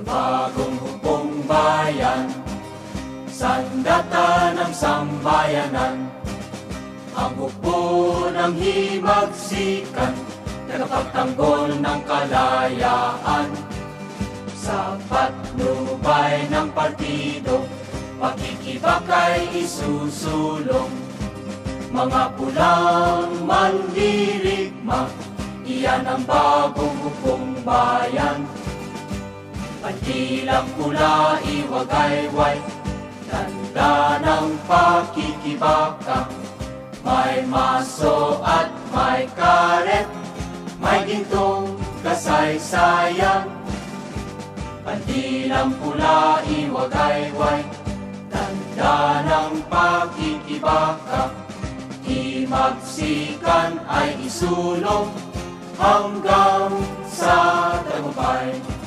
Bagong hukbong bayan, sandata ng sambayanan. Ang hukbo ng himagsikan, tagapagtanggol ng kalayaan. Sa patnubay ng partido, pakikibakay isusulong. Mga pulang mandirigma, iyan ang bagong hukbong bayan. Pandilang pula iwagayway, tanda ng pakikibaka. May maso at may karet, may gintong kasaysayan. Pandilang pula iwagayway, tanda ng pakikibaka. Himagsikan ay isulong hanggang sa tagumpay.